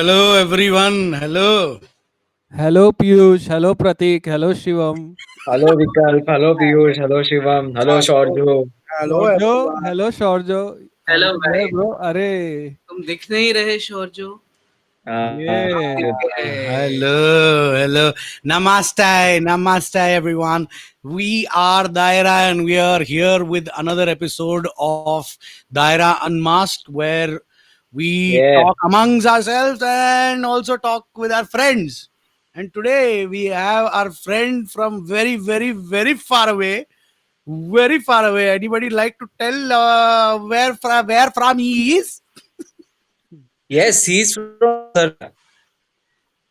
hello everyone. Hello. Hello Piyush, hello Pratik, hello Shivam. Hello Vikalp, hello Piyush, hello Shivam, hello Hello. Shorjo. Hello Shorjo, everyone. hello Shorjo. I'm hello here भाई, bro. Arey. तुम दिख नहीं रहे शोरजो। Yeah. Good. Hello. Namaste. Namaste everyone. We are Daira and we are here with another episode of Daira Unmasked where we Yeah. talk amongst ourselves and also talk with our friends. And today we have our friend from very far away. Very far away. Anybody like to tell where from he is? Yes, he's from Serbia.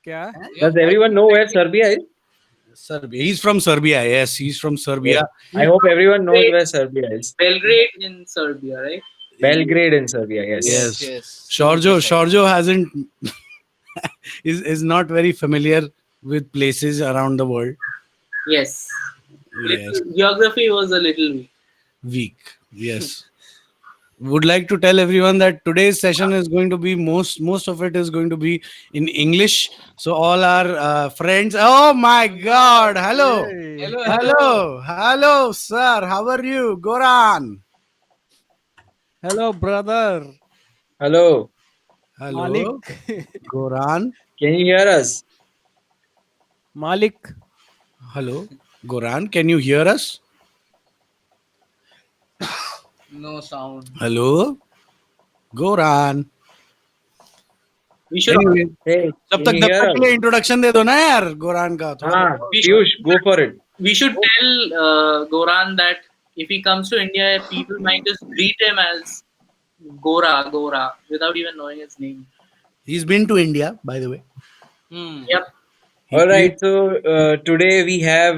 क्या? Does everyone know where Serbia is? Serbia. He's from Serbia. Yes, he's from Yes. Serbia. I hope everyone knows where Serbia is. Belgrade in Serbia, right? Belgrade in Serbia, yes. Yes. Yes. Shorjo hasn't is not very familiar with places around the world. Yes. Yes. Geography was a little weak. Weak. Yes. Would like to tell everyone that today's session is going to be most of it is going to be in English. So all our friends. Oh my God! Hello, Hey. hello, sir. How are you, Goran? Hello brother. Hello. Malik. Hello, Goran. Can you hear us? Malik. Hello, Goran. Can you hear us? No sound. Hello, Goran. We should Anyway, Hey, जब can तक you जब hear तक us? के लिए introduction दे दो ना यार गोरान का थोड़ा Ah, we should, Piyush, go for it. we should tell Goran that if he comes to India, people might just greet him as Gora, without even knowing his name. he's been to India by the way. Yep. He, All he- right, so today we have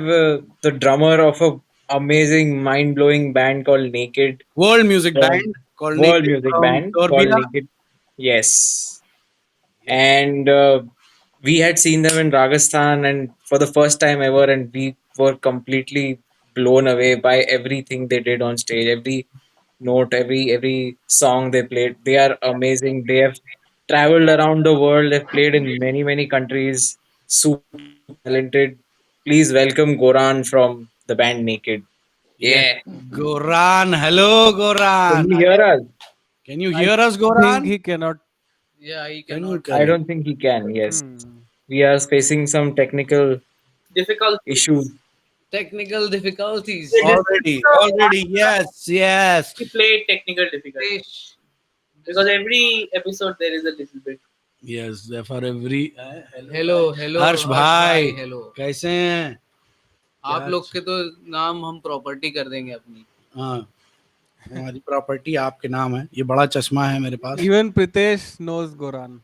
the drummer of a amazing, mind-blowing band called Naked, world music from band called world Naked music from band called Serbia. Naked. Yes. Yes. And we had seen them in Rajasthan and for the first time ever, and we were completely blown away by everything they did on stage. Every note, every song they played, they are amazing. They have traveled around the world. They've played in many countries. Super talented. Please welcome Goran from the band Naked. Yes, Yeah, Goran. Hello, can Goran. you hear us? Can you I hear us, think Goran? he cannot. Yeah, he Can you? cannot. I Can you? don't think he can. Yes, Hmm. we are facing some technical Difficult. issues. Technical difficulties. Already. Yes. We play technical difficulties because every episode there is a little bit. Yes. For every. Hello, हर्ष भाई hello. कैसे हैं? आप लोग के तो नाम हम property कर देंगे अपनी. हाँ, हमारी प्रॉपर्टी आपके नाम है. ये बड़ा चश्मा है मेरे पास. Even Pritesh knows Goran.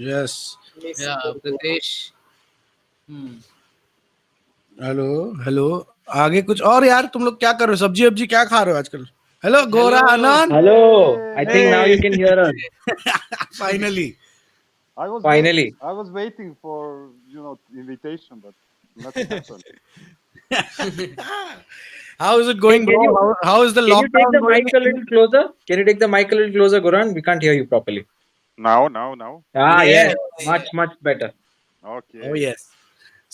Yes. Yeah, Pritesh. Hello. आगे कुछ और यार तुम लोग क्या कर रहे हो? सब्जी वब्जी क्या खा रहे हो आजकल? हेलो गोरा आनंद. Hello, I think now you can hear us. Finally. Finally. I was waiting for invitation, but nothing happened. How is it going, Hey, can you- bro? How is the Can you take lockdown the going? mic a little closer? Can you take the mic a little closer, Goran? We can't hear you properly. Now. Ah, Yes. yes. Much better. Okay. Oh yes.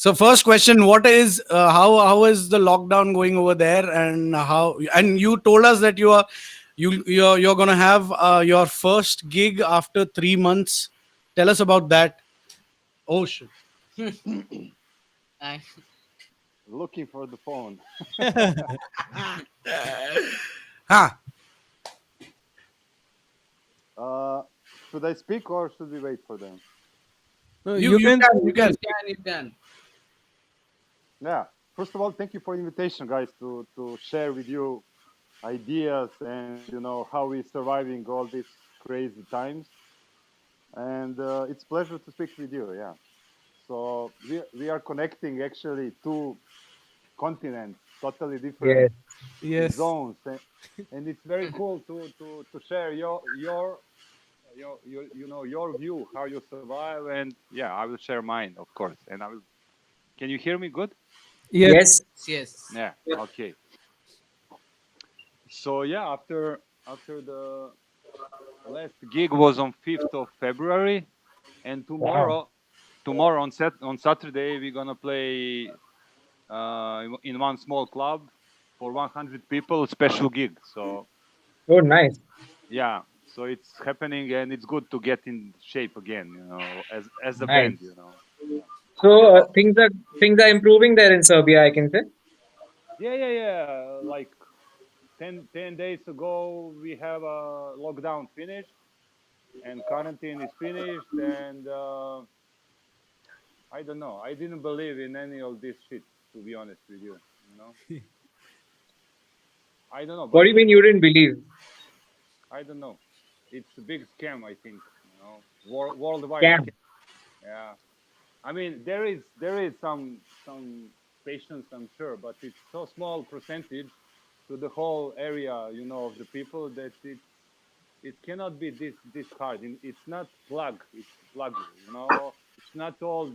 So first question, what is how is the lockdown going over there, and how? And you told us that you're gonna have your first gig after 3 months. Tell us about that. Oh shit. Looking for the phone. Huh. Should I speak or should we wait for them? No, You can. You can. Yeah. First of all, thank you for the invitation, guys, to share with you ideas and how we're surviving all these crazy times. And it's pleasure to speak with you. Yeah. So we are connecting actually two continents, totally different Yes. Yes. zones, and it's very cool to share your view, how you survive, and yeah, I will share mine, of course, and I will. Can you hear me good? Yes. Yes. Yeah. Okay. So yeah, after the last gig was on 5th of February, And Wow. tomorrow on Saturday we're gonna play in one small club for 100 people, special gig. So Oh, nice. yeah, so it's happening, and it's good to get in shape again, as a band, Nice. Yeah. So And things are improving there in Serbia, I can say. yeah. Like 10 days ago, we have a lockdown finished and quarantine is finished, and I don't know. I didn't believe in any of this shit, to be honest with you. You know, I don't know, What but do you mean you didn't believe? I don't know. It's a big scam, I think. Worldwide Scam. scam. Yeah. I mean, there is some patience, I'm sure, but it's so small percentage to the whole area, of the people that it cannot be this hard. It's not it's plug. It's not all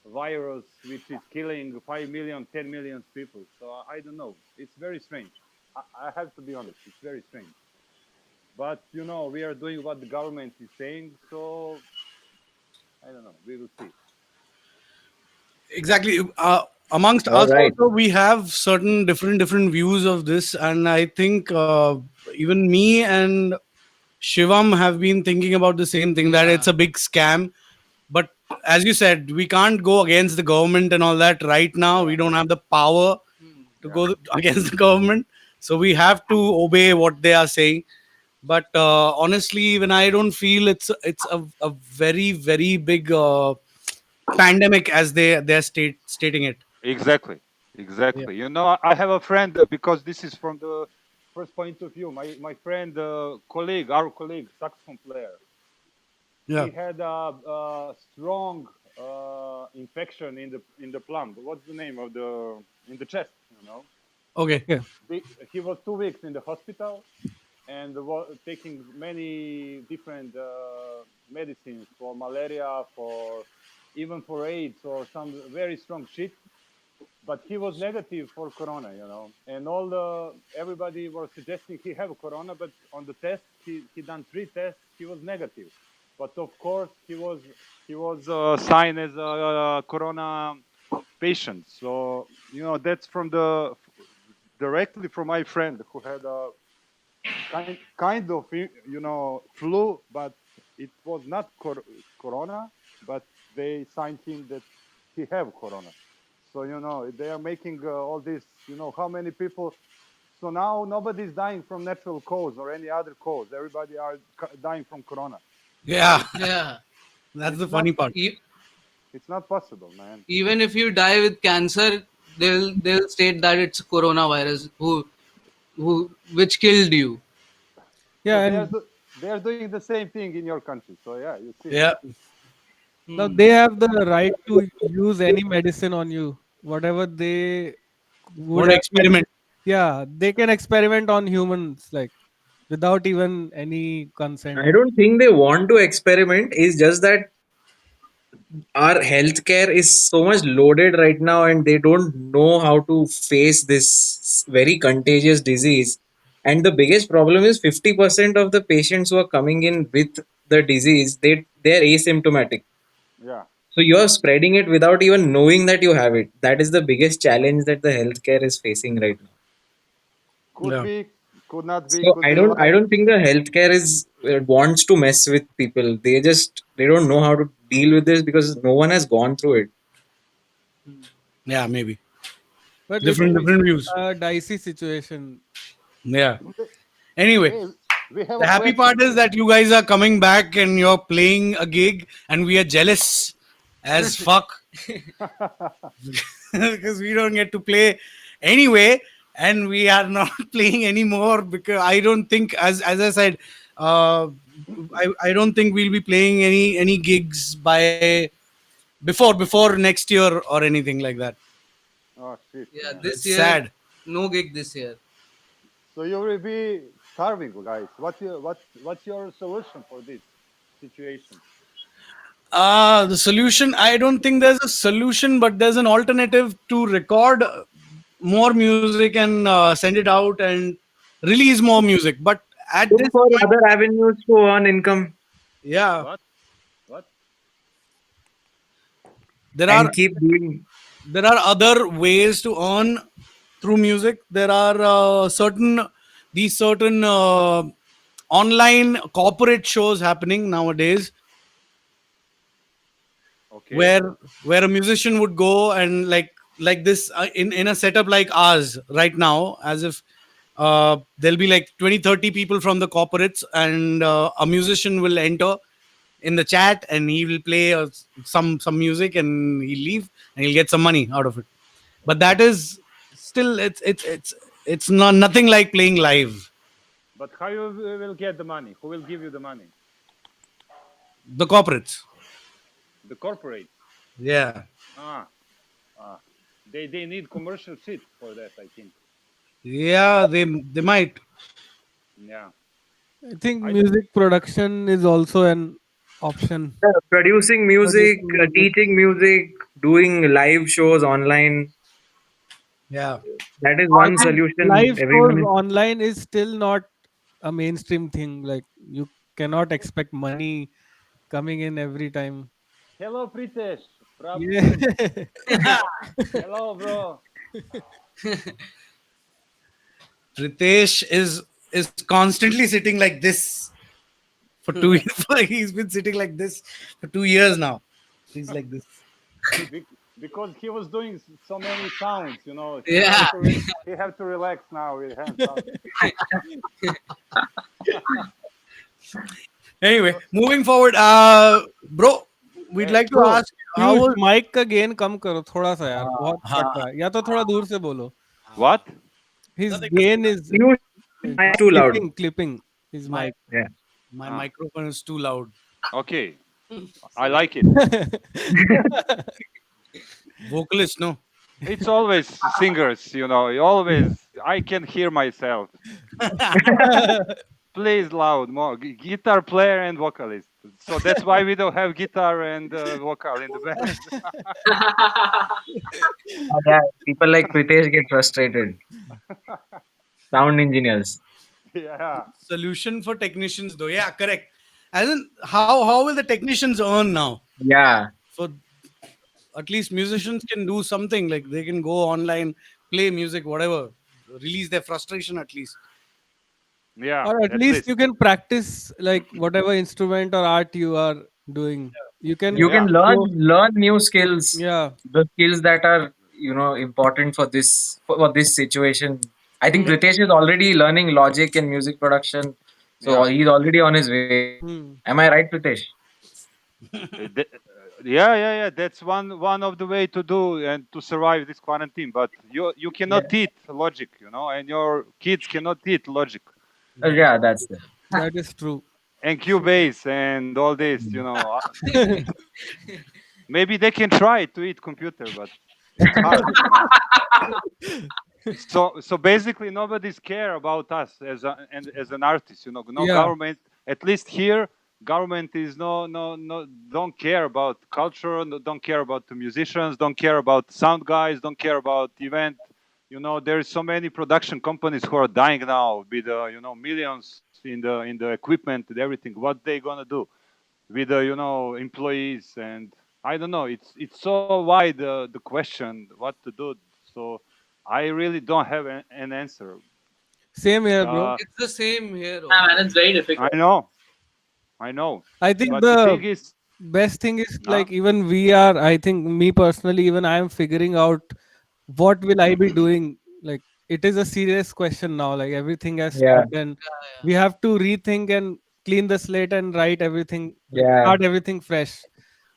virus which is killing 5 million, 10 million people. So I don't know. It's very strange. I have to be honest. It's very strange. But we are doing what the government is saying. So I don't know. We will see. Exactly. Amongst All us right. also, we have certain different views of this, and I think even me and Shivam have been thinking about the same thing, that it's Yeah. a big scam. But as you said, we can't go against the government and all that right now. We Yeah. don't have the power Hmm. to Yeah. go against the government, so we have to obey what they are saying. But honestly, even I don't feel it's a very very big pandemic as they're stating it. Exactly. Yeah. Exactly. I have a friend, because this is from the first point of view. My friend, our colleague, saxophone player. Yeah. He had a strong infection in the plum. What's the name of the in the chest? Okay. Okay. He was 2 weeks in the hospital and taking many different medicines for malaria, for even for AIDS or some very strong shit. But he was negative for corona, and everybody was suggesting he have corona, but on the test he done 3 tests, he was negative. But of course he was signed as a corona patient. So that's from the directly from my friend who had a kind of flu, but it was not corona, but they signed him that he have corona. So they are making all this. How many people? So now nobody's dying from natural cause or any other cause. Everybody are dying from corona. Yeah. Yeah. That's the It's not. funny part. E- It's not possible, man. Even if you die with cancer, they'll state that it's coronavirus who which killed you. So Yeah, and they are doing the same thing in your country. So yeah, you see. Yeah. now Hmm. they have the right to use any medicine on you, whatever they would What have. experiment? Yeah, they can experiment on humans like without even any consent. I don't think they want to experiment. It's just that our healthcare is so much loaded right now, and they don't know how to face this very contagious disease. And the biggest problem is 50% of the patients who are coming in with the disease, they're asymptomatic. Yeah, So you're spreading it without even knowing that you have it. That is the biggest challenge that the healthcare is facing right now. could Yeah. be, could not be, So could I be don't I lie. don't think the healthcare is wants to mess with people. They don't know how to deal with this because no one has gone through it. Yeah, maybe. But it's Maybe. Different views. a dicey situation. Yeah. Anyway, Hey, we have the a happy question. part is that you guys are coming back and you're playing a gig, and we are jealous as fuck because we don't get to play anyway, and we are not playing anymore because I don't think, as I said, uh, I don't think we'll be playing any gigs by before next year or anything like that. Oh shit, Yeah, man. this It's year sad. no gig this year. So you will be starving, guys. What's your solution for this situation? The solution, I don't think there's a solution, but there's an alternative to record more music and send it out and release more music. But at Look this for point, other avenues to earn income. yeah, What? What? there and are keep doing. there are other ways to earn through music. There are certain online corporate shows happening nowadays, Okay. where a musician would go and like this in a setup like ours right now, as if there'll be like 20-30 people from the corporates, and a musician will enter in the chat, and he will play some music, and he'll leave, and he'll get some money out of it. But that is still, it's not nothing like playing live. But how you will get the money? Who will give you the money? The corporates. The corporate. Yeah. Ah, ah. They need commercial shit for that, I think. Yeah, they might. Yeah. I think I music production is also an option. Producing music, Producing music. teaching music, doing live shows online. Yeah. That is one And solution. live shows Everyone is. online is still not a mainstream thing. Like you cannot expect money coming in every time. Hello, Pritesh. Yeah. Hello, bro. Pritesh is constantly sitting like this for 2 years. He's been sitting like this for 2 years now. He's like this. Because he was doing so many sounds, Yeah. he have to relax now with hand sounds. Anyway, moving forward, bro, we'd like to Bro, ask how Piyush was mic का gain कम करो थोड़ा सा यार, हाँ, बहुत हाँ, फट रहा है, या तो थोड़ा दूर से बोलो. What? His nothing, gain is You too loud. clipping his my mic. Yeah. my Ah. microphone is too loud. Okay. I like it. Vocalist, no. It's always singers, always I can hear myself. Plays loud more. Guitar player and vocalist. So that's why we don't have guitar and vocal in the band. Yeah, people like Pritesh get frustrated. Sound engineers. Yeah. Solution for technicians, though. Yeah, correct. As in, how will the technicians earn now? Yeah. For at least musicians can do something, like they can go online, play music, whatever, release their frustration at least. Yeah. Or at At least least. you can practice like whatever instrument or art you are doing. You can You can Yeah. learn new skills. yeah. The skills that are important for this situation. I think Pritesh is already learning logic and music production, so Yeah. he's already on his way. Hmm. Am I right, Pritesh? Yeah. That's one of the way to do and to survive this quarantine. But you cannot Yeah. eat logic, and your kids cannot eat logic Yeah, that's it. That is true. and Cubase and all this. Maybe they can try to eat computer, but it's hard. So basically, nobody's care about us as an artist. No Yeah. government. At least here, government is no don't care about culture. Don't care about the musicians. Don't care about sound guys. Don't care about event. There's so many production companies who are dying now with millions in the equipment and everything. What they gonna do with the employees? And I don't know. It's so wide the question what to do. So I really don't have an answer. Same here, bro. It's the same here. Yeah, man, it's very difficult. I know. I think But the the thing is, best thing is like even we are, I think me personally, even I am figuring out what will I be doing. Like it is a serious question now. Like everything has Yeah. stopped and we have to rethink and clean the slate and write everything, like Yeah. start everything fresh.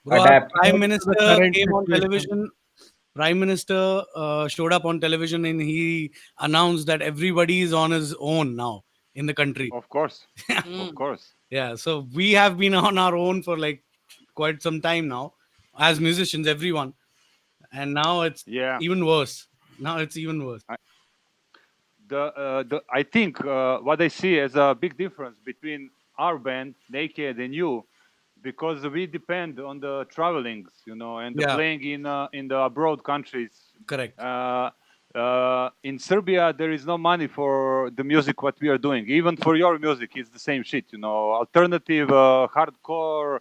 Bro, our Adapt. prime To the minister current came on situation. television. Prime minister showed up on television, and he announced that everybody is on his own now in the country. of course, of course. Yeah, so we have been on our own for like quite some time now, as musicians, everyone, and now it's Yeah. even worse. Now it's even worse. I think what I see as a big difference between our band, Naked, and you, because we depend on the travelings, and the Yeah. playing in the abroad countries. Correct. In Serbia, there is no money for the music what we are doing. Even for your music, it's the same shit. Alternative, hardcore,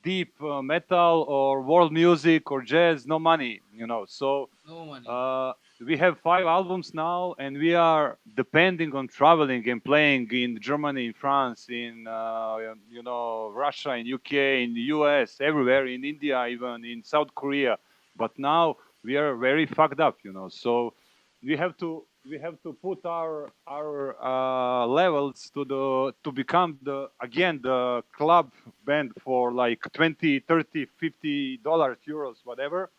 deep metal or world music or jazz, no money, So No money. we have 5 albums now, and we are depending on traveling and playing in Germany, in France, in Russia, in UK, in the US, everywhere, in India, even in South Korea. But now we are very fucked up, So we have to put our levels to become the club band for like 20, 30, $50, euros, whatever.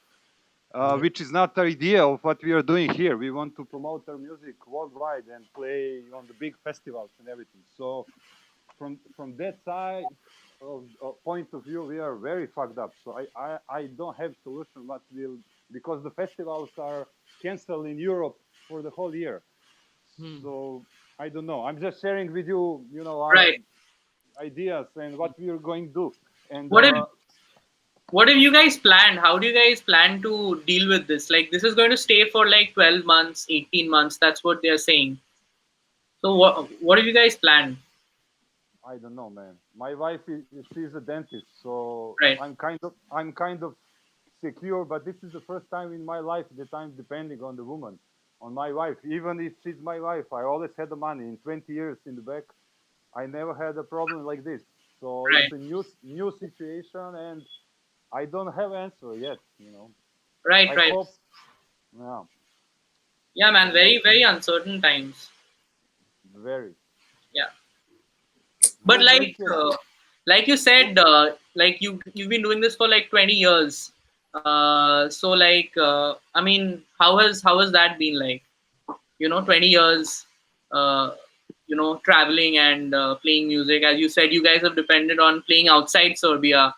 Which is not the idea of what we are doing here. We want to promote our music worldwide and play on the big festivals and everything. So from that side of point of view, we are very fucked up. So I don't have solution what will, because the festivals are canceled in Europe for the whole year. So I don't know. I'm just sharing with you, our Right. ideas and what we are going to do. And What if what have you guys planned? How do you guys plan to deal with this? Like, this is going to stay for like 12 months, 18 months. That's what they're saying. So what have you guys planned? I don't know, man. My wife she's a dentist, so Right. I'm kind of secure. But this is the first time in my life that I'm depending on the woman, on my wife. Even if she's my wife, I always had the money. In 20 years in the back, I never had a problem like this. So it's Right. a new situation, and I don't have answer yet. Right. I Right. hope, yeah, Yeah, man. and Very, very uncertain times. very Yeah. But good. like you said, like you've been doing this for like 20 years. So like, I mean, how has that been like? 20 years, uh, traveling and playing music. As you said, you guys have depended on playing outside Serbia,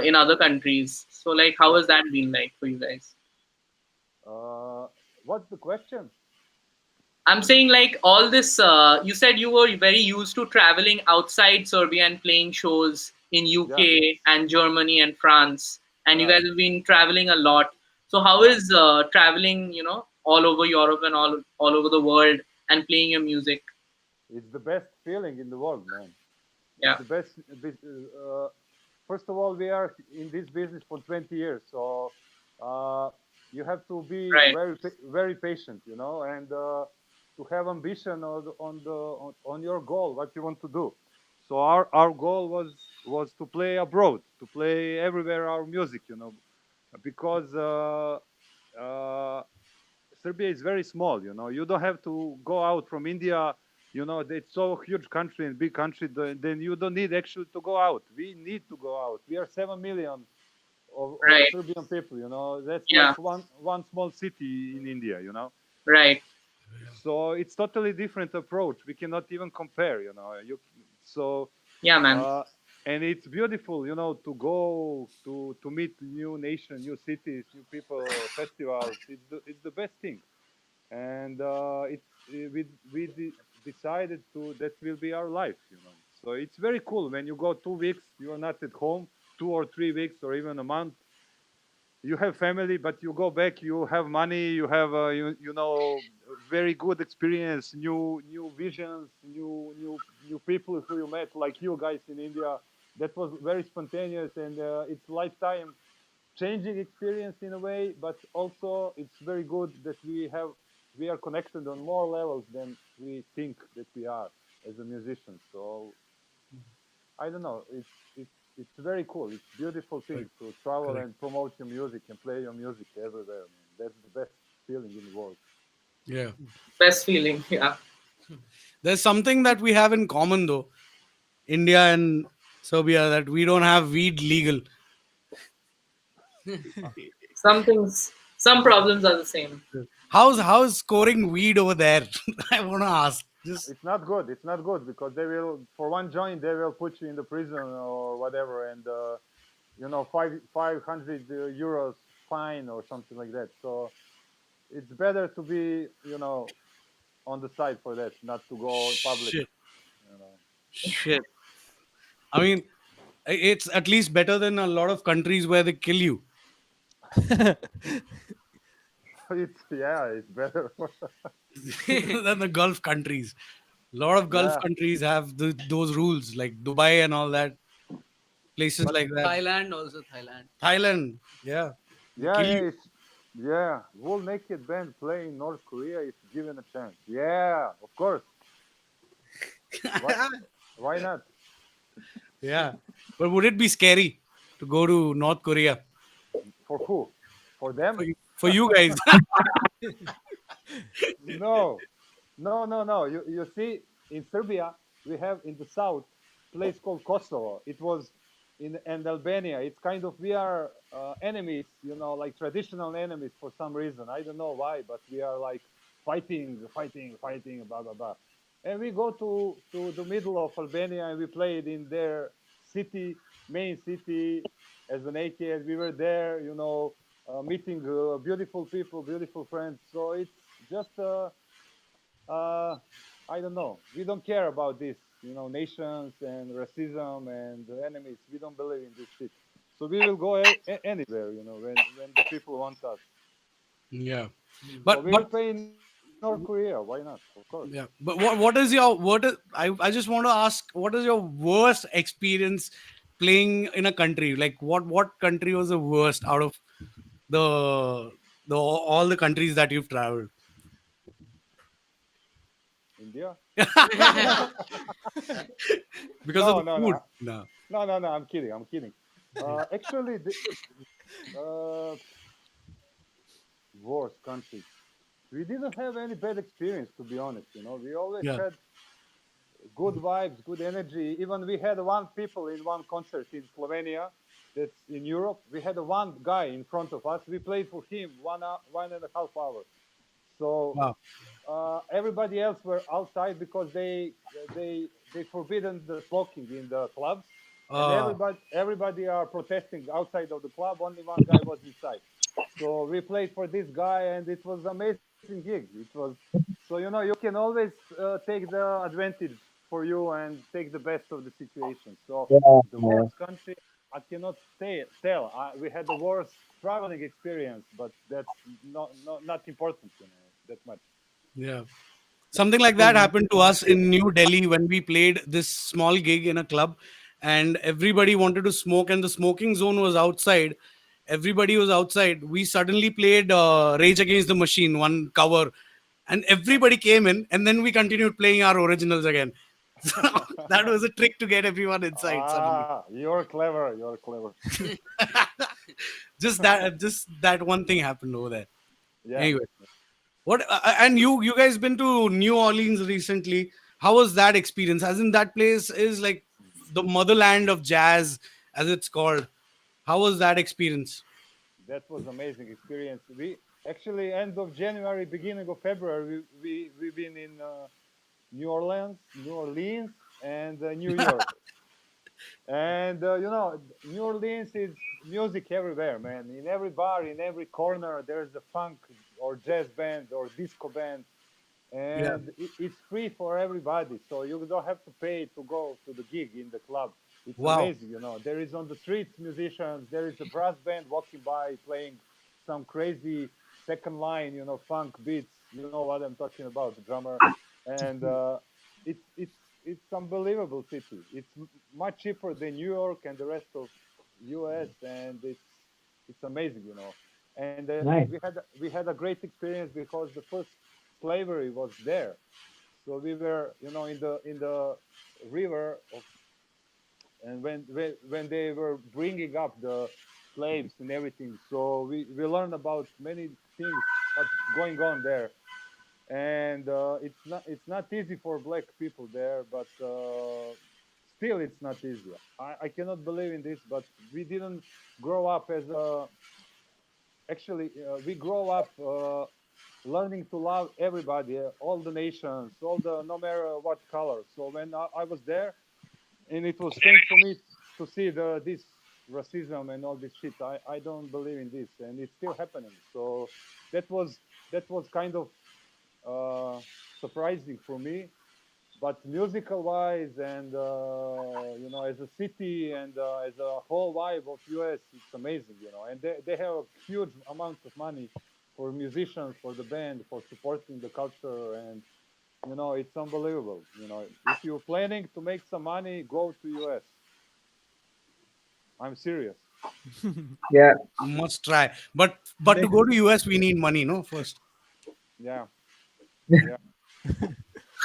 in other countries. So like, how Yeah. has that been like for you guys? What's the question? I'm saying like all this. You said you were very used to traveling outside Serbia and playing shows in Yeah. UK and Germany and France, and you Yeah. guys have been traveling a lot. So how Yeah. is traveling, all over Europe and all over the world and playing your music? It's the best feeling in the world, man. It's Yeah, the best. First of all, we are in this business for 20 years, so uh, you have to be right, very patient, and to have ambition on your goal, what you want to do. So our goal was to play abroad, to play everywhere our music, because uh, Serbia is very small. You don't have to go out from India. It's so huge country and big country. Then you don't need actually to go out. We need to go out. We are 7 million of right, Serbian people. That's yeah, like one small city in India. right, So it's totally different approach. We cannot even compare. So yeah, man, uh, and it's beautiful, to go to meet new nation, new cities, new people, festivals. It's the best thing. And we decided to that will be our life. So it's very cool when you go 2 weeks, you are not at home, 2 or 3 weeks or even a month. You have family, but you go back, you have money, you have very good experience, new visions, new people who you met, like you guys in India. That was very spontaneous, and it's lifetime changing experience in a way, but also it's very good that we are connected on more levels than we think that we are as a musician. So I don't know. It's very cool. It's beautiful thing to travel correct. and promote your music and play your music everywhere. Man. That's the best feeling in the world. Yeah. best feeling. Yeah, There's something that we have in common though, India and Serbia, that we don't have weed legal. some problems are the same. How's scoring weed over there? I want to ask. Just It's not good. It's not good because they will, for one joint, they will put you in the prison or whatever, and 500 euros fine or something like that. So it's better to be on the side for that, not to go public. shit, You know, shit. I mean, it's at least better than a lot of countries where they kill you. it's better. Than the Gulf countries. A lot of Gulf Yeah, countries have those rules, like Dubai and all that. places But like that. Thailand also, Thailand. Thailand, yeah, they yeah, kill yeah, you. yeah. Whole naked band play in North Korea if given a chance. Yeah, of course. Why? Why not? Yeah, but would it be scary to go to North Korea For who? For them? for you guys? No, no, no, no. You see, in Serbia, we have in the south place called Kosovo. It was in and Albania. It's kind of we are enemies, like traditional enemies for some reason. I don't know why, but we are like fighting, fighting, fighting, blah blah blah. And we go to the middle of Albania and we played in their city, main city, as an naked. We were there, meeting beautiful people, beautiful friends. So it's just uh, I don't know. We don't care about this, nations and racism and enemies. We don't believe in this shit. So we will go anywhere, when the people want us. Yeah, So but we will play in North Korea. Why not? Of course. yeah, but what is your what is I just want to ask, what is your worst experience playing in a country? Like what country was the worst out of the all the countries that you've traveled? India? Because of No, the no, food? no, No. no, no, no. I'm kidding. I'm kidding. Actually, uh, worst country. We didn't have any bad experience, to be honest. We always Yeah. had good vibes, good energy. Even we had one people in one concert in Slovenia, that's in Europe. We had one guy in front of us. We played for him 1.5 hours. So Wow. everybody else were outside because they forbidden the smoking in the clubs, and Uh, everybody are protesting outside of the club. Only one guy was inside. So we played for this guy, and it was amazing gig. It was so you can always take the advantage for you and take the best of the situation. So Yeah, the yeah. worst country I cannot tell. We had the worst traveling experience, but that's not important, that much. yeah. Something like that happened to us in New Delhi when we played this small gig in a club, and everybody wanted to smoke, and the smoking zone was outside. Everybody was outside. We suddenly played Rage Against the Machine, one cover, and everybody came in, and then we continued playing our originals again. So that was a trick to get everyone inside suddenly. You're clever. You're clever. Just that one thing happened over there. Yeah. Anyway, what and you guys been to New Orleans recently? How was that experience? As in, that place is like the motherland of jazz, as it's called. How was that experience? That was amazing experience. We actually end of January, beginning of February, we've been in New Orleans, and New York. And New Orleans is music everywhere, man. In every bar, in every corner, there's a funk or jazz band or disco band, Yeah. and it's free for everybody. So you don't have to pay to go to the gig in the club. It's Wow. amazing. There is on the streets musicians. There is a brass band walking by playing some crazy second line, funk beats. You know what I'm talking about, the drummer. And it's unbelievable city. It's much cheaper than New York and the rest of U.S. and it's amazing. And Nice. we had a great experience because the first slavery was there. So we were, in the river of, and when they were bringing up the slaves and everything. So we learned about many things what's going on there. And it's not easy for black people there, but still it's not easy. I cannot believe in this, but we didn't grow up as a actually we grow up learning to love everybody, all the nations, all the no matter what color. So when I was there, and it was strange for me to see this racism and all this shit. I don't believe in this, and it's still happening. So that was that was kind of surprising for me. But musical wise, and as a city and as a whole vibe of US, it's amazing. And they have a huge amount of money for musicians, for the band, for supporting the culture, and it's unbelievable. If you're planning to make some money, go to US. I'm serious. Yeah. Must try. But to go to US, we need money, no? First, Yeah, yeah.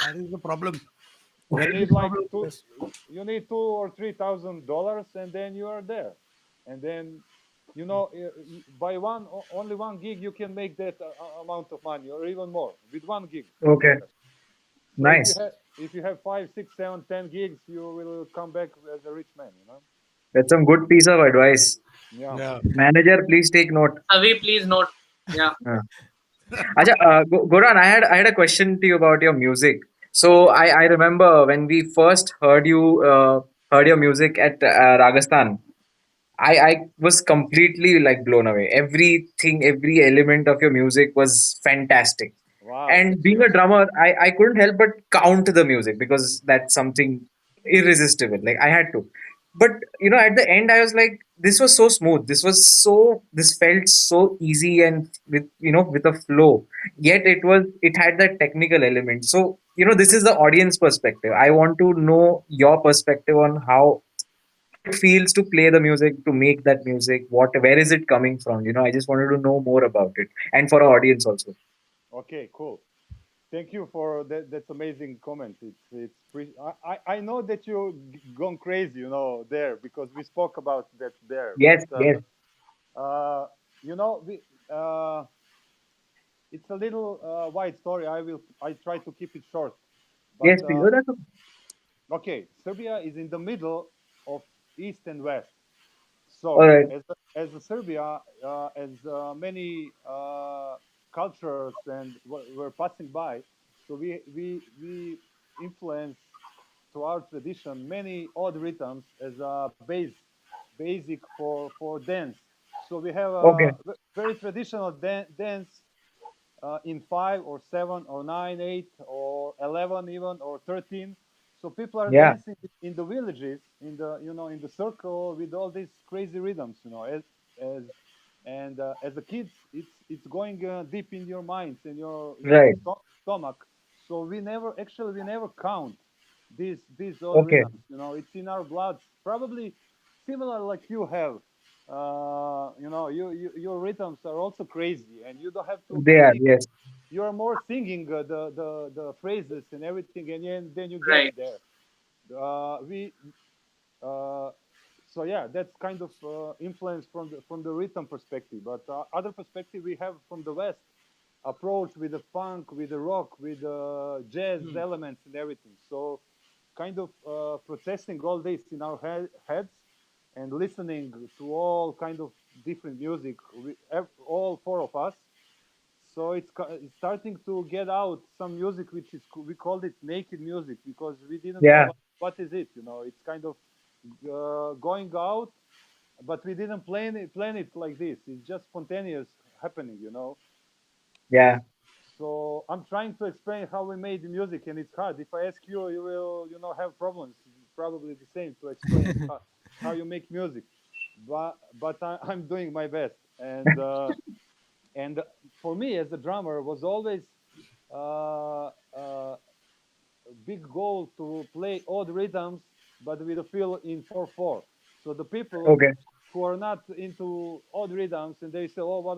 that is the problem. You Very need big like problem. two. Yes. You need $2,000 or $3,000, and then you are there. And then, by only one gig, you can make that amount of money, or even more, with one gig. Okay. So Nice. if you have 5, 6, 7, 10 gigs, you will come back as a rich man. That's some good piece of advice. Yeah. Yeah. Manager, please take note. Savi, please note. Yeah. Uh, Acha, Goran, I had a question to you about your music. So I remember when we first heard your music at Rajasthan. I was completely like blown away. Everything, every element of your music was fantastic. Wow. And Thank being you. a drummer, I couldn't help but count the music because that's something irresistible. Like I had to. But at the end, I was like, this was so smooth. This felt so easy and with a flow. Yet it had that technical element. So, this is the audience perspective. I want to know your perspective on how it feels to play the music, to make that music. Where is it coming from? I just wanted to know more about it, and for our audience also. Okay. Cool. Thank you for that. That's amazing comment. I know that you gone crazy, there, because we spoke about that there. But Yes, yes, we it's a little wide story. I try to keep it short. But yes, please. Oh, that's okay, Serbia is in the middle of East and West. all So right. as a Serbia, as many cultures and were passing by, so we influence to our tradition many odd rhythms as a basic for dance. So we have Okay. a very traditional dance in 5 or 7 or 9, 8 or 11 even or 13. So people are Yeah, dancing in the villages, in the circle with all these crazy rhythms, as as a kids, it's going deep in your minds and your right. stomach. So we never count these odd Okay. rhythms. It's in our blood, probably similar like you have. Your rhythms are also crazy, and you don't have to They are. think. Yes. You are more singing the phrases and everything, and then you get Right. there. We So yeah, that's kind of influence from the rhythm perspective. But other perspective we have from the West approach with the funk, with the rock, with the jazz elements and everything. So kind of processing all this in our heads and listening to all kind of different music, all four of us. So it's starting to get out some music which is we called it naked music because we didn't know Yeah. what is it. It's kind of going out, but we didn't plan it like this. It's just spontaneous happening. Yeah. So I'm trying to explain how we made the music, and it's hard. If I ask you, you will have problems. It's probably the same to explain how you make music, but I'm doing my best. And for me as a drummer was always uh, uh, a big goal to play odd rhythms, but with a feel in 4/4. So the people Okay. who are not into odd rhythms and they say, "Oh, what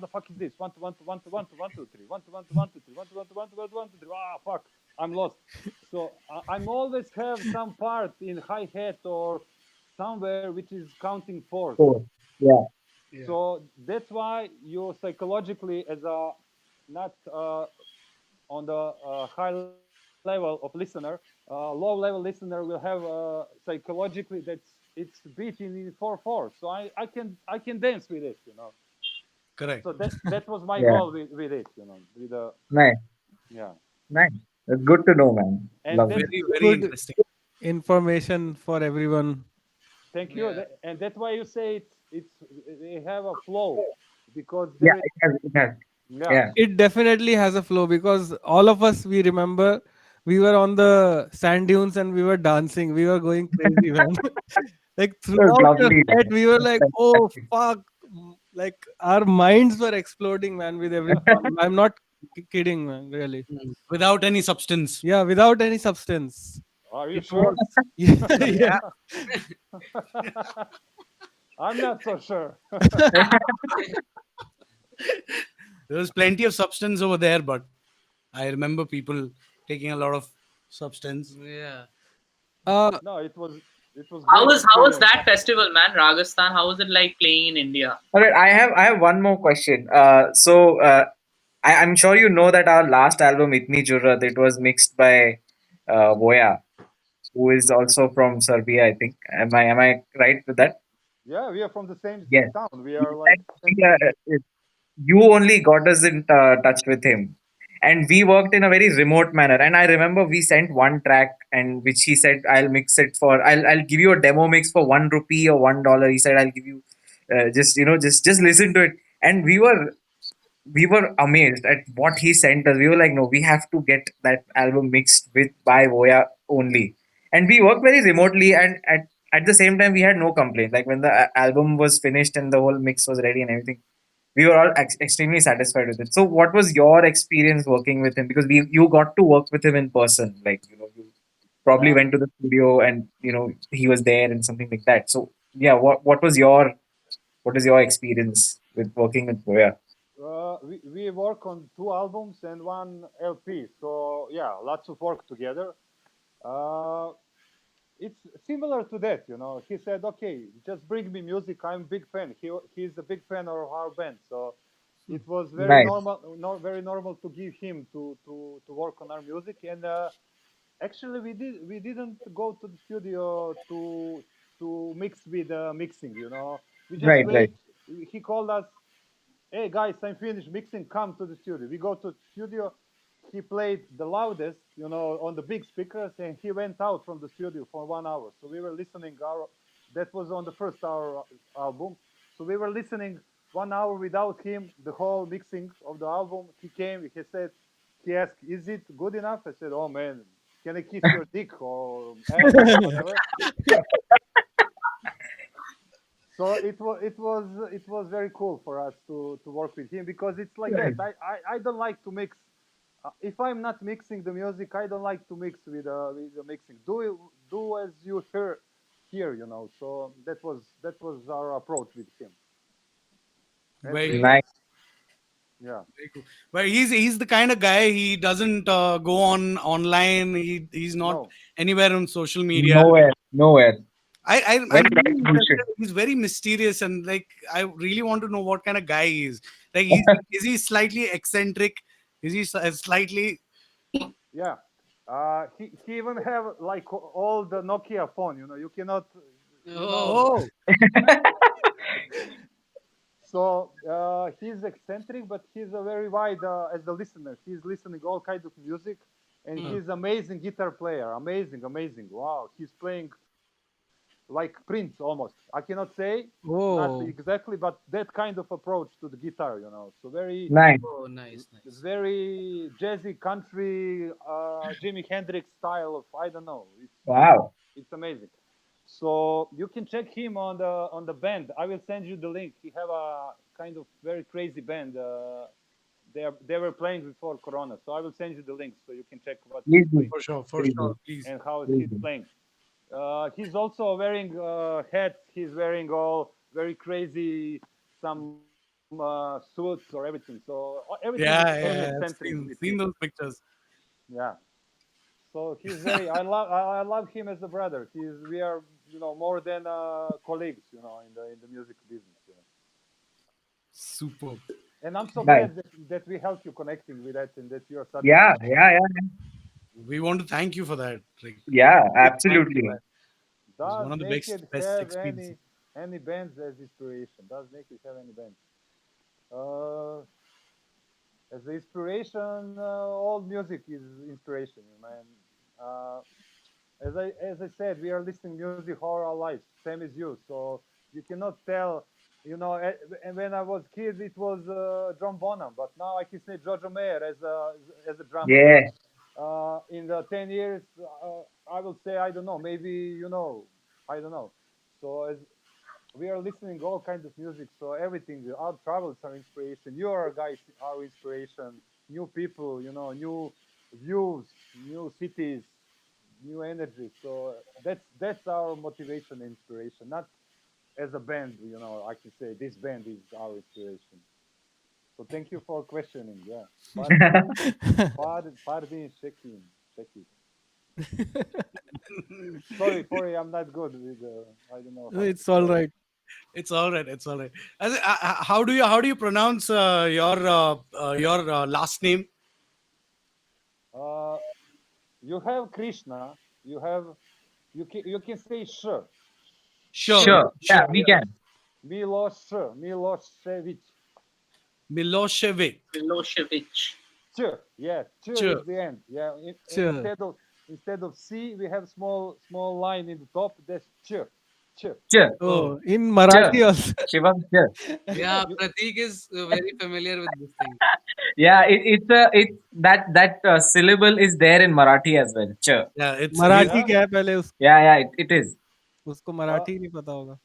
the fuck is this? One two one two one two one two one two three one two one two one two three one two one two one two one two one two three. Ah, fuck, I'm lost." So I'm always have some part in hi hat or somewhere which is counting fours. Cool. Yeah. Yeah. So that's why you psychologically, as a not on the high level of listener, low level listener will have psychologically it's beating in 4/4. So I can dance with it. Correct. So that was my Yeah. goal with it. With the Nice. yeah, Nice. That's good to know, man. and Lovely. that's Very, very Good interesting. information for everyone. thank you. Yeah. And that's why you say it's they have a flow because Yeah. there is It has. It has. yeah. Yeah. It definitely has a flow because all of us, we remember, we were on the sand dunes and we were dancing. We were going crazy, man. Like It was throughout the lovely. set, Man. we were It like, was "Oh fuck!" Like our minds were exploding, man. With every song. I'm not kidding, man. Really. Without any substance. Yeah, without any substance. Are you It sure? was. Yeah, yeah. Yeah. I'm not so sure. There was plenty of substance over there, but I remember people taking a lot of substance. Yeah. uh No, it was How great was experience. that festival, man? Rajasthan. How was it like playing in India? All right, I have one more question. I'm sure you know that our last album, Itni Jurrat, it was mixed by Voya, who is also from Serbia, I think. Am I right with that? Yeah, we are from the same Yes. town. We are like And you only got us in touch with him, and we worked in a very remote manner. And I remember we sent one track, and which he said, "I'll mix it for. I'll give you a demo mix for 1 rupee or $1." He said, "I'll give you just listen to it." And we were amazed at what he sent us. We were like, no, we have to get that album mixed with by Voya only. And we worked very remotely, and at the same time, we had no complaint. Like when the album was finished and the whole mix was ready and everything, we were all extremely satisfied with it. So, what was your experience working with him? Because you got to work with him in person, like you probably yeah. went to the studio and he was there and something like that. So, yeah, what is your experience with working with Voya? We work on two albums and one LP. So yeah, lots of work together. Uh, it's similar to that, you know. He said, "Okay, just bring me music. I'm a big fan. He's a big fan of our band, so it was very Nice. normal, very normal to give him to work on our music. And actually, we didn't go to the studio to mix with mixing, you know. We just Right, right. wait. He called us, "Hey guys, I'm finished mixing. Come to the studio." We go to the studio. He played the loudest, you know, on the big speakers, and he went out from the studio for 1 hour. So we were listening. That was on the first hour album. So we were listening 1 hour without him, the whole mixing of the album. He came. He said, he asked, "Is it good enough?" I said, "Oh man, can I kiss your dick or ass or whatever?" So it was very cool for us to work with him because it's like that. Right. I don't like to mix. If I'm not mixing the music, I don't like to mix with the mixing. Do as you hear here, you know. So that was our approach with him. And Very we, cool. Nice. yeah, Very cool. But he's the kind of guy, he doesn't go on online. He's not no, anywhere on social media. Nowhere, nowhere. I'm Very really bullshit. interested. He's very mysterious, and like I really want to know what kind of guy he is. Like is he slightly eccentric? Is he slightly? yeah. He even have like all the Nokia phone, you know. You cannot, you know. Oh. Oh, So he's eccentric, but he's a very wide as the listener. He's listening all kinds of music, and Hmm. he's amazing guitar player. Amazing, amazing. Wow, he's playing like Prince almost. I cannot say not oh, exactly, but that kind of approach to the guitar, you know. So very, Nice. Oh, nice, nice. very jazzy country, Jimi Hendrix style of I don't know. Wow. It's amazing. So you can check him on the band. I will send you the link. He have a kind of very crazy band. They were playing before Corona, so I will send you the link so you can check what he's Please do. doing for Please sure, do. please. and how Please he's do. playing. He's also wearing hats. He's wearing all very crazy some suits or everything. So everything is very Yeah, yeah. eccentric I've with him. seen those pictures. Yeah. So he's very. I love him as a brother. We are more than colleagues in the music business. Super. And I'm so Nice. glad that we helped you connecting with that and that you are Yeah, satisfied. yeah, yeah. We want to thank you for that. Like, Yeah, big thank you, absolutely. man. It was Does one of the best Naked have experiences. any bands as inspiration? Does Naked have any bands? Uh, as inspiration, all music is inspiration, man. Uh, as I said, we are listening music all our lives, same as you. So you cannot tell, and when I was kid, it was John Bonham, but now I can say Jojo Mayer as a drummer. Yeah. But in the 10 years, I will say I don't know. Maybe I don't know. So as we are listening all kinds of music, so everything. Our travels are inspiration. Your guys are inspiration. New people, new views, new cities, new energy. So that's our motivation and inspiration. Not as a band, I can say this band is our inspiration. So thank you for questioning. Yeah, Fardeen, check it. Sorry, I'm not good with. I don't know how to It's all spell. right. It's all right. It's all right. How do you pronounce your last name? Uh, you have Krishna. You can say Sh. Sure, Sure. Yeah, sure. we Yeah. can. Milošević. Milošević. Milošević. Ch. Yeah, Ch Sure. is the end. Yeah. Sure. Instead of C, we have small line in the top. That's Ch. Ch. Sure. Oh, Oh, in Sure. Marathi also. Shivam, sure. Yeah, You, Pratik is very familiar with this thing. Yeah, it's that syllable is there in Marathi as well. Sure. yeah. It's Marathi yeah. क्या है पहले Yeah, yeah, it is. उसको Uh, Marathi नहीं पता होगा.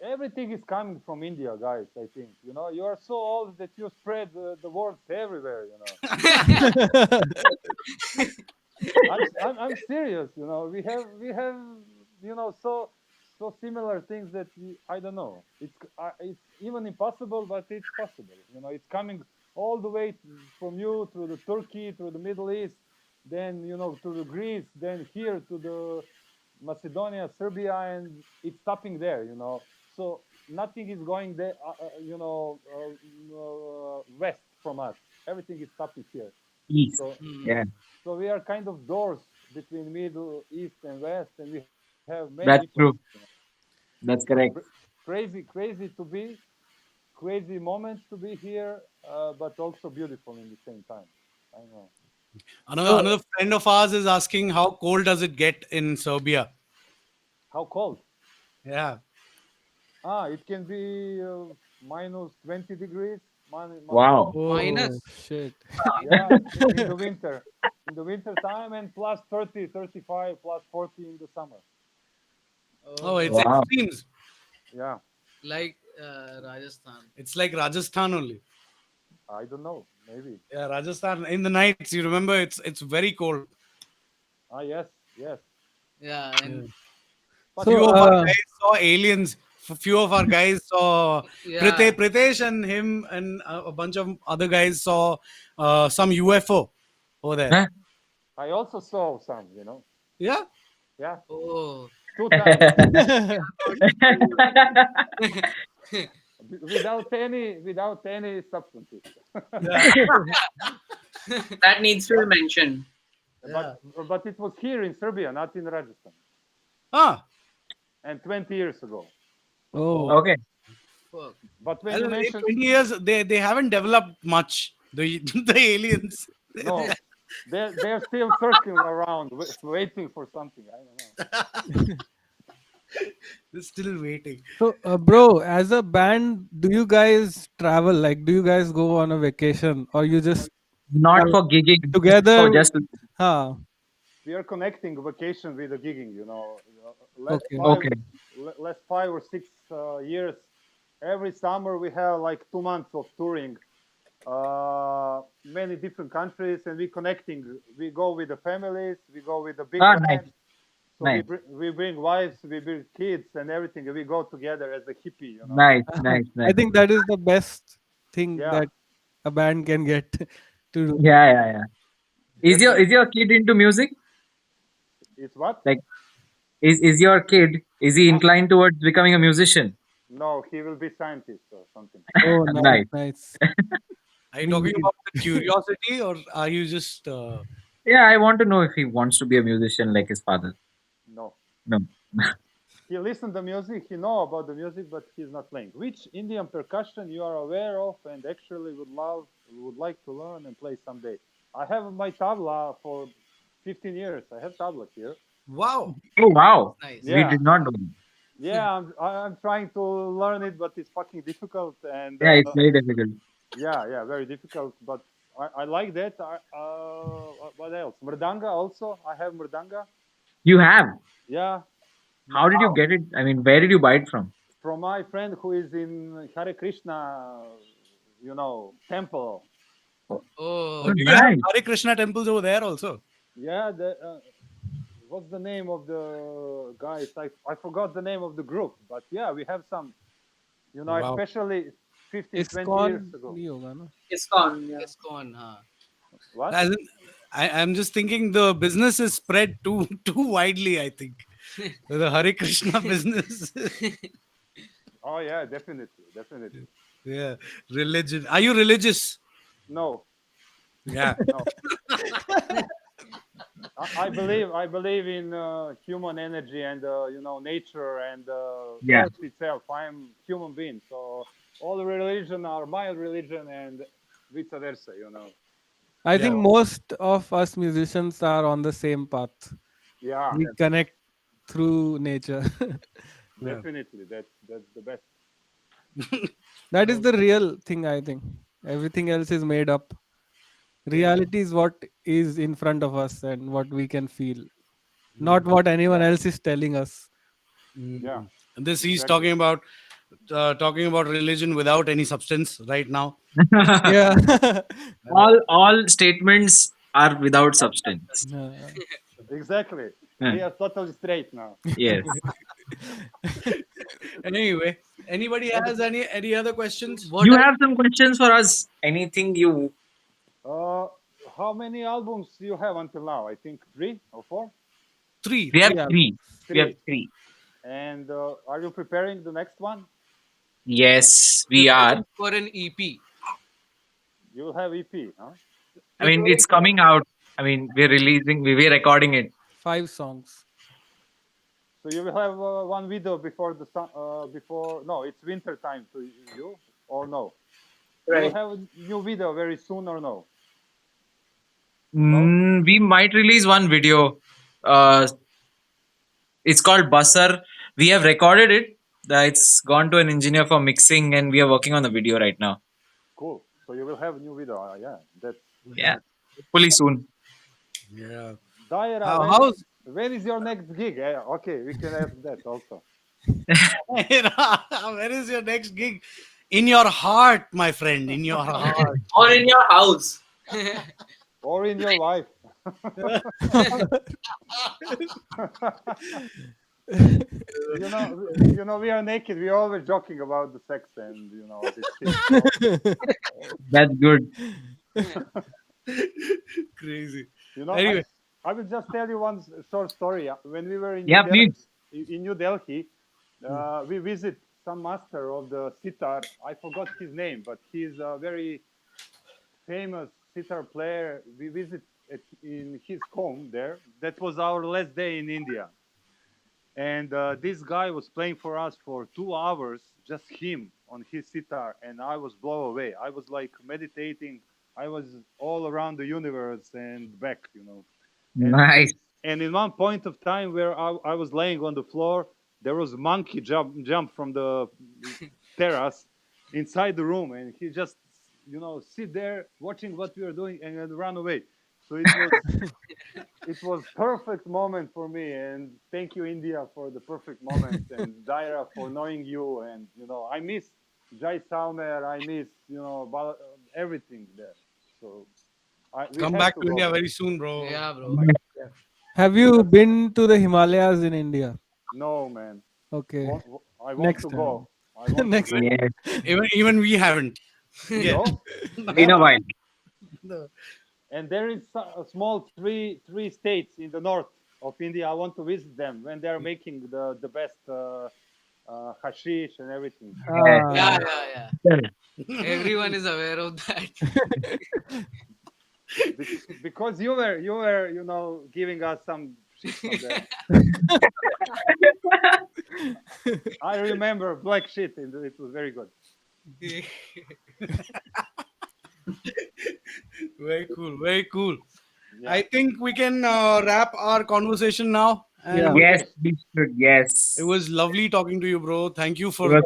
Everything is coming from India, guys. I think you are so old that you spread the words everywhere. I'm serious. We have so similar things that I don't know. It's even impossible, but it's possible. It's coming all the way from you through the Turkey, through the Middle East, then to the Greece, then here to the Macedonia, Serbia, and it's stopping there. So nothing is going there. West from us. Everything is stopping here. East. So Hmm. Yeah, so we are kind of doors between Middle East and West, and we have many that's influences. true. That's correct. Crazy to be, crazy moments to be here, but also beautiful in the same time. I know. another So, another friend of ours is asking how cold does it get in Serbia? How cold? Yeah. It can be minus 20 degrees. Wow. oh Minus. shit. Yeah, in the winter. In the winter time, and plus 30, 35, plus 40 in the summer. Oh, Oh, it's Wow. extremes. Yeah, like Rajasthan. It's like Rajasthan only. I don't know. Maybe. Yeah, Rajasthan in the nights. You remember, it's very cold. Yes, yes. Yeah, Yeah. and But So, Few of our guys saw aliens. Few of our guys saw yeah, Pritesh and him and a bunch of other guys saw some UFO over there. Huh? I also saw some. Yeah. Yeah, oh, 2 times uh, without any substances. Yeah. That needs to be mentioned. Yeah. but it was here in Serbia, not in Rajasthan, Ah. and 20 years ago. oh, Okay. fuck. But when Well, you in mentioned 20 years, they haven't developed much. The the aliens. no, they're still circling around, waiting for something. I don't know. They're still waiting. so, bro, as a band, do you guys travel? Like, do you guys go on a vacation, or you just Not are for gigging, just together? for just. Huh. We are connecting vacation with the gigging. Last Okay. five, Okay. last 5 or 6 years, every summer we have like 2 months of touring, many different countries, and we connecting. We go with the families, we go with the big Ah, nice, band. So nice, we bring wives, we bring kids, and everything. And we go together as a hippie. nice, nice, I nice. think that is the best thing Yeah, that a band can get to do. Yeah, yeah, yeah. Is your definitely. is your kid into music? It's what? Like, is your kid, is he Ah, inclined towards becoming a musician? no, he will be scientist or something. Oh, nice, Nice. nice. Are you talking Indeed. about the curiosity, or are you just? Yeah, I want to know if he wants to be a musician like his father. No. No. He listens to music, he know about the music, but he's not playing. Which Indian percussion you are aware of and actually would like to learn and play someday? I have my tabla for 15 years. I have tabla here. Wow. Oh wow, Nice. we Yeah, did not know that. yeah. I'm trying to learn it, but it's fucking difficult. And Yeah, it's very difficult. yeah, very difficult. But I like that. What else? Mrdanga also. I have mrdanga. You have. Yeah, How did you Wow. get it? I mean, where did you buy it from? from my friend who is in Hare Krishna, temple. Oh, Oh, Oh, do you have nice. Hare Krishna temples over there also? Yeah, what's the name of the guys? I forgot the name of the group, but yeah, we have some, Wow. especially 15, 20 years ISKCON ago. नहीं होगा ना? ISKCON, yeah. ISKCON, huh? What? As in, I'm just thinking the business is spread too too widely. I think the Hare Krishna business. Oh yeah, definitely, definitely. Yeah, religion. Are you religious? No, Yeah. no. I believe in human energy and nature and Yeah. earth itself. I'm human being, so all religion are my religion and vice versa. I Yeah. think most of us musicians are on the same path. Yeah, We connect through nature. Yeah. definitely. That's the best. That is the real thing, I think. Everything else is made up. Reality is what is in front of us and what we can feel, not what anyone Yeah, else is telling us. yeah, Mm. This he's exactly. talking about religion without any substance right now. Yeah. All statements are without substance. Uh, Exactly. Huh. We are totally straight now. Yes. Anyway, anybody And has any other questions? What You are have some questions for us? Anything you? uh, how many albums do you have until now? I think 3 or 4. Three, We have three. three three. albums. We have 3. three. And are you preparing the next one? Yes, we are. preparing for an EP? You'll have EP, huh? I mean, Preparing it's for coming out. I mean, we're releasing. We're recording it. 5 songs. So you will have one video before the sun. Before no, it's winter time to you or no? You will Right. have a new video very soon or no? No. We might release one video. Uh, it's called Basar. We have recorded it. It's gone to an engineer for mixing, and we are working on the video right now. Cool. So you will have a new video. Yeah, that's Yeah, hopefully soon. Yeah. Daira. How's When is your next gig? Okay, we can ask that also. where is your next gig? In your heart, my friend. In your heart. Or in your house. Or in your life. We are naked. We are always joking about the sex and this shit. That's good. Crazy. You know, I Anyway. I will just tell you one short story. When we were Yeah, please. In New Delhi, we visit some master of the sitar. I forgot his name, but he's a very famous sitar player. We visit in his home there. That was our last day in India. And this guy was playing for us for 2 hours, just him on his sitar, and I was blown away. I was like meditating. I was all around the universe and back. And Nice. and in one point of time where I was laying on the floor, there was a monkey jump from the terrace inside the room, and he just sit there watching what we were doing and then run away. So it was perfect moment for me, and thank you India for the perfect moment, and Daira for knowing you, and I miss Jai Salmer, I miss everything there. So we Come have back to to go India there. very soon, bro. yeah, bro. Have you been to the Himalayas in India? No, man. Okay. I want Next to time. go. I want to Next go. Yes. Even we haven't. Yeah. No? Been a while. No. And there is a small three states in the north of India. I want to visit them when they are making the best hashish and everything. Yes. Yeah, Ah, yeah, yeah. Everyone is aware of that. Because you were giving us some shit from there. I remember black shit, and it was very good. Very cool. Very cool. Yeah. I think we can wrap our conversation now. yeah. And Yes, Okay. we should. it Yes. was lovely talking to you, bro. Thank you It for was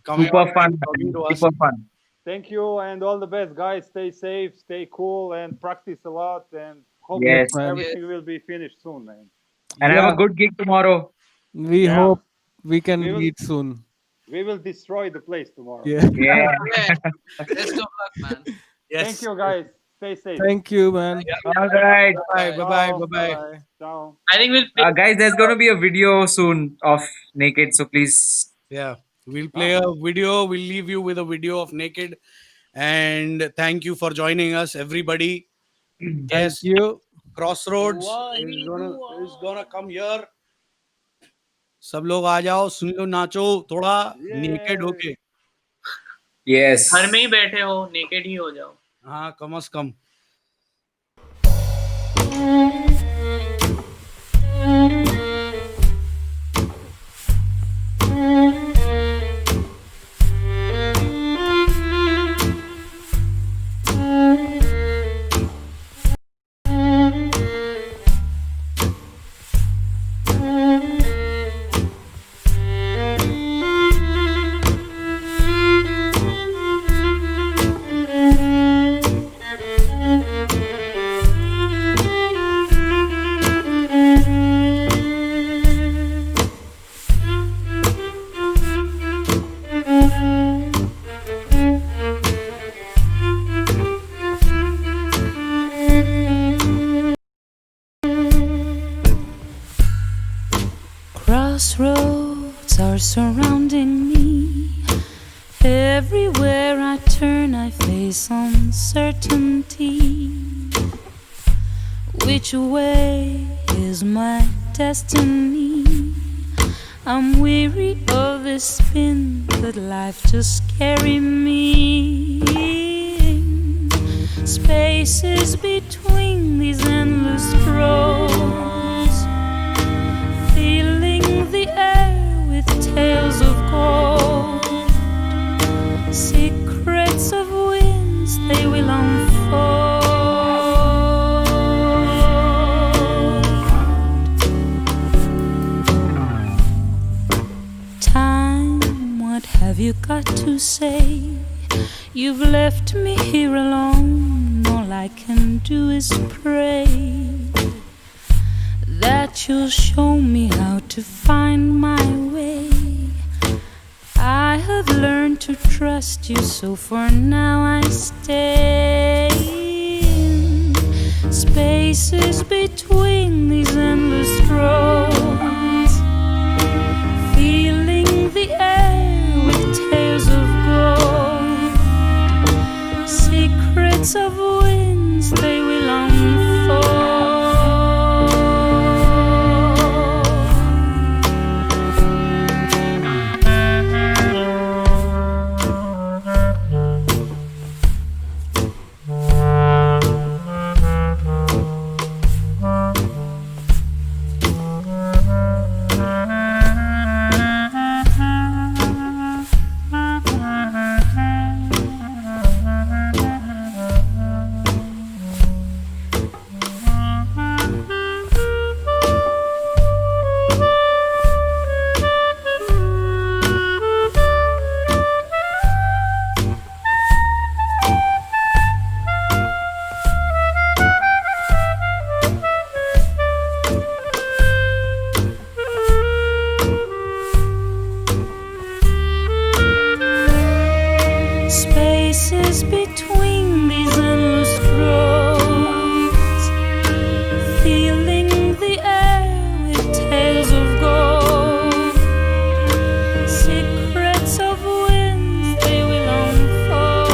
coming super on fun, and talking man. to us. Super fun. Thank you and all the best, guys. Stay safe, stay cool, and practice a lot. And hope Yes, Yes. man. Yes. everything will be finished soon, man. And have a Yeah. good gig tomorrow. We Yeah. hope we can We will meet soon. we will destroy the place tomorrow. Yeah. Yeah. Yeah. Best of luck, man. Thank Yes. you, guys. Stay safe. Thank you, man. All right. Bye bye bye bye bye. Bye. Ciao. I think we'll play. Guys, there's going to be a video soon of Naked, so please. Yeah, we'll play a video. We'll leave you with a video of Naked. And thank you for joining us, everybody. Thank Yes, you. Crossroads is gonna come here. सब लोग आ जाओ, सुन लो, नाचो थोड़ा naked होके. Yes. घर में ही बैठे हो, naked ही हो जाओ. हाँ, कम से कम. Crossroads are surrounding me. Everywhere I turn, I face uncertainty. Which way is my destiny? I'm weary of this spin, but life just carry me. Spaces between these endless roads, filling the air with tales of gold, secrets of winds they will unfold. Time, what have you got to say? You've left me here alone, all I can do is pray that you'll show me how to find my way. I have learned to trust you, so for now I stay in spaces between these endless roads, feeling the air with tales of gold, secrets of winds they will unfold. Spaces between these endless roads, feeling the air with tales of gold, secrets of winds they will unfold.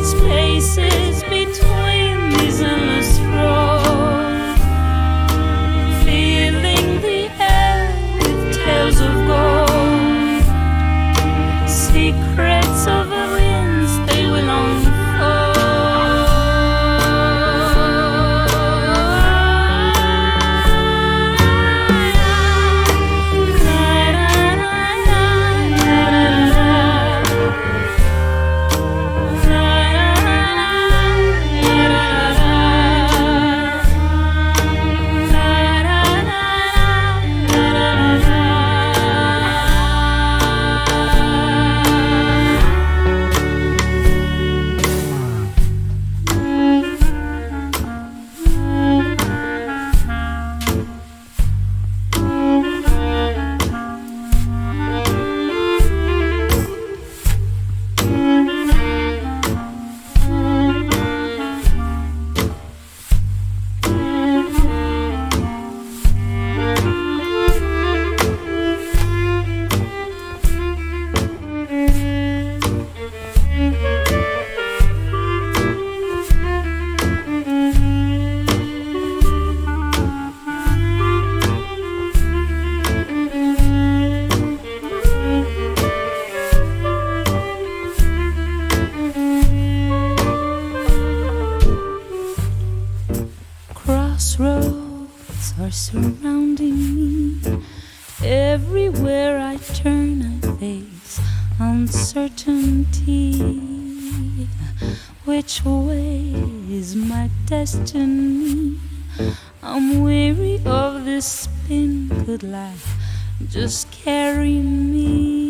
Spaces between these endless roads, feeling the air with tales of gold, secrets of the winds they will unfold. surrounding me. Everywhere I turn, I face uncertainty. Which way is my destiny? I'm weary of this spin. Good life, just carry me.